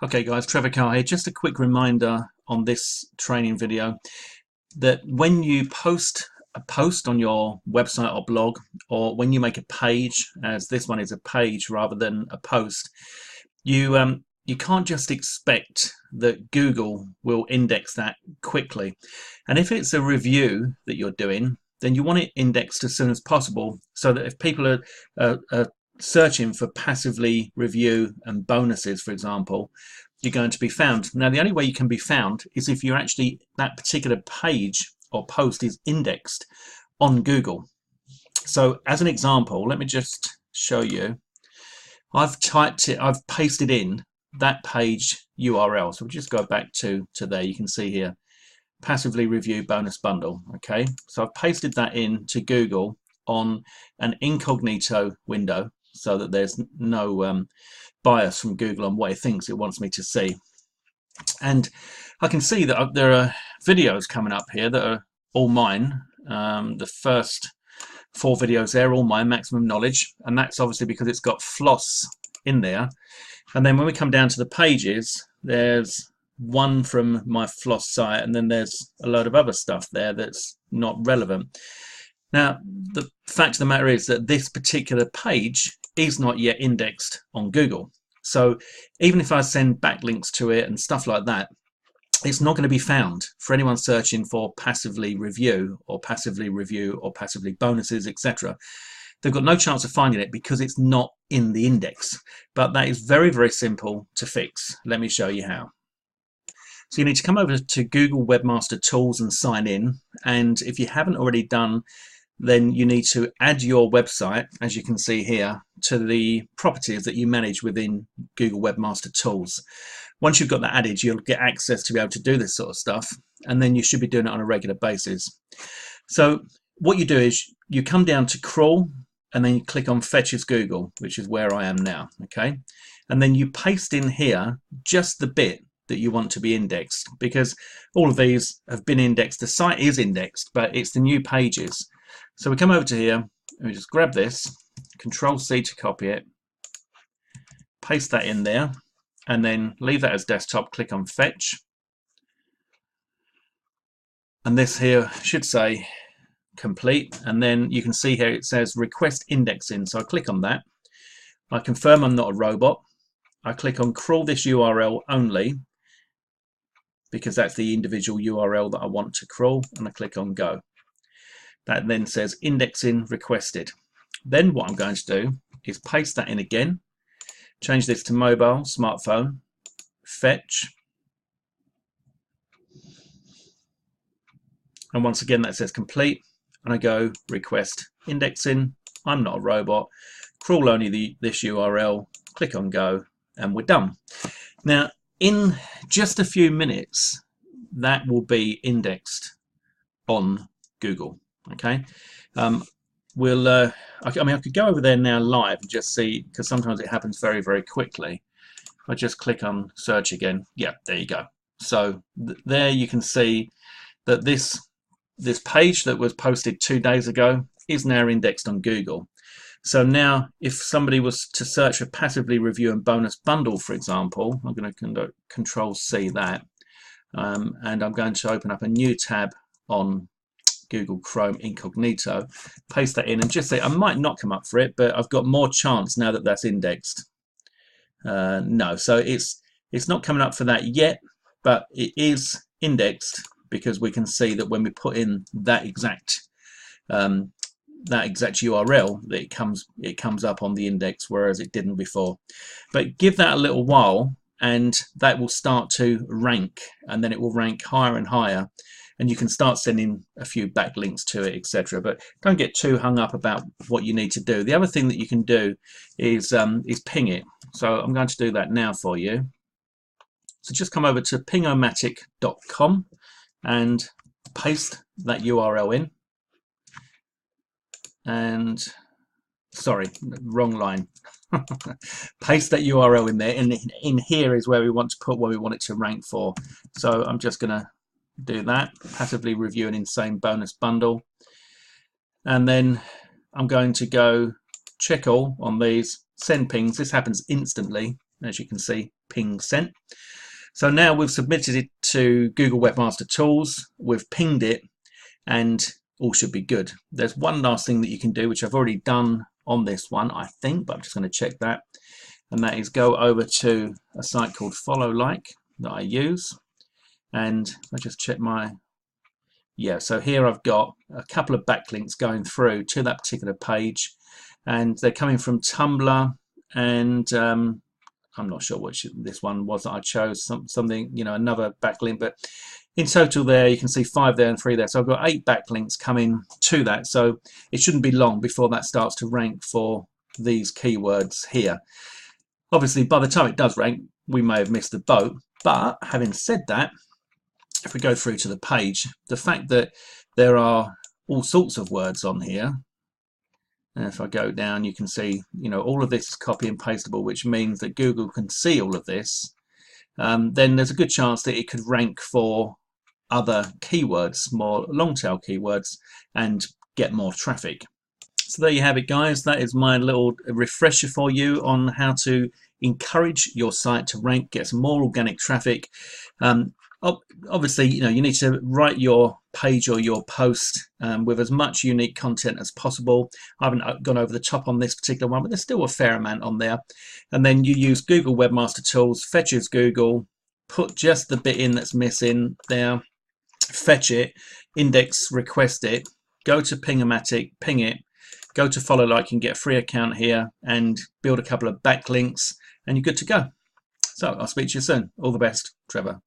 Okay guys, Trevor Carr here. Just a quick reminder on this training video that when you post a post on your website or blog, or when you make a page, as this one is a page rather than a post, you can't just expect that Google will index that quickly. And if it's a review that you're doing, then you want it indexed as soon as possible, so that if people are searching for passively review and bonuses, for example, you're going to be found. Now, the only way you can be found is if you're actually, that particular page or post is indexed on Google. So as an example, let me just show you. I've pasted in that page URL. So we'll just go back to there. You can see here, passively review bonus bundle. Okay, so I've pasted that in to Google on an incognito window, so that there's no bias from Google on what it thinks it wants me to see. And I can see that there are videos coming up here that are all mine. The first 4 videos there are all mine, maximum knowledge, and that's obviously because it's got floss in there. And then when we come down to the pages, there's one from my floss site, and then there's a load of other stuff there that's not relevant. Now, the fact of the matter is that this particular page is not yet indexed on Google. So even if I send backlinks to it and stuff like that, it's not going to be found for anyone searching for passively review or passively bonuses, etc. They've got no chance of finding it because it's not in the index. But that is very, very simple to fix. Let me show you how. So you need to come over to Google Webmaster Tools and sign in. And if you haven't already done, then you need to add your website, as you can see here, to the properties that you manage within Google Webmaster Tools. Once you've got that added, you'll get access to be able to do this sort of stuff, and then you should be doing it on a regular basis. So what you do is you come down to crawl, and then you click on Fetch as Google, which is where I am now, okay? And then you paste in here just the bit that you want to be indexed, because all of these have been indexed. The site is indexed, but it's the new pages. So we come over to here, and we just grab this, Control C to copy it, paste that in there, and then leave that as desktop, click on Fetch. And this here should say complete, and then you can see here it says request indexing. So I click on that. I confirm I'm not a robot. I click on crawl this URL only, because that's the individual URL that I want to crawl, and I click on go. That then says indexing requested. Then what I'm going to do is paste that in again, change this to mobile, smartphone, fetch, and once again that says complete, and I go request indexing. I'm not a robot, crawl only this URL, click on go, and we're done. Now in just a few minutes that will be indexed on Google. Okay, I could go over there now live and just see, because sometimes it happens very, very quickly. I just click on search again. Yeah, there you go. So there you can see that this page that was posted 2 days ago is now indexed on Google. So now if somebody was to search for passively review and bonus bundle, for example, I'm going to Control C that, and I'm going to open up a new tab on Google Chrome incognito, paste that in, and just say I might not come up for it, but I've got more chance now that that's indexed. No, so it's not coming up for that yet, but it is indexed, because we can see that when we put in that exact URL, that it comes up on the index, whereas it didn't before. But give that a little while, and that will start to rank, and then it will rank higher and higher, and you can start sending a few backlinks to it, etc. But don't get too hung up about what you need to do. The other thing that you can do is ping it. So I'm going to do that now for you. So just come over to pingomatic.com and paste that URL in. And sorry, wrong line. Paste that URL in there, and in here is where we want to put what we want it to rank for. So I'm just going to do that, passively review an insane bonus bundle, and then I'm going to go check all on these, send pings. This happens instantly, as you can see ping sent. So now we've submitted it to Google Webmaster Tools, we've pinged it, and all should be good. There's one last thing that you can do, which I've already done on this one, I think, but I'm just going to check that. And that is go over to a site called Follow Like that I use. And I just check my, yeah, so here I've got a couple of backlinks going through to that particular page. And they're coming from Tumblr, and I'm not sure which this one was that I chose, something, you know, another backlink, but in total there you can see 5 there and 3 there. So I've got 8 backlinks coming to that. So it shouldn't be long before that starts to rank for these keywords here. Obviously, by the time it does rank, we may have missed the boat. But having said that, if we go through to the page, the fact that there are all sorts of words on here, and if I go down, you can see, you know, all of this is copy and pastable, which means that Google can see all of this. Then there's a good chance that it could rank for other keywords, more long tail keywords, and get more traffic. So there you have it, guys. That is my little refresher for you on how to encourage your site to rank, get some more organic traffic. Obviously, you know, you need to write your page or your post with as much unique content as possible. I haven't gone over the top on this particular one, but there's still a fair amount on there. And then you use Google Webmaster Tools, fetches Google, put just the bit in that's missing there, fetch it, index request it, go to Ping-O-Matic, ping it, go to Follow Like and get a free account here, and build a couple of backlinks, and you're good to go. So I'll speak to you soon. All the best, Trevor.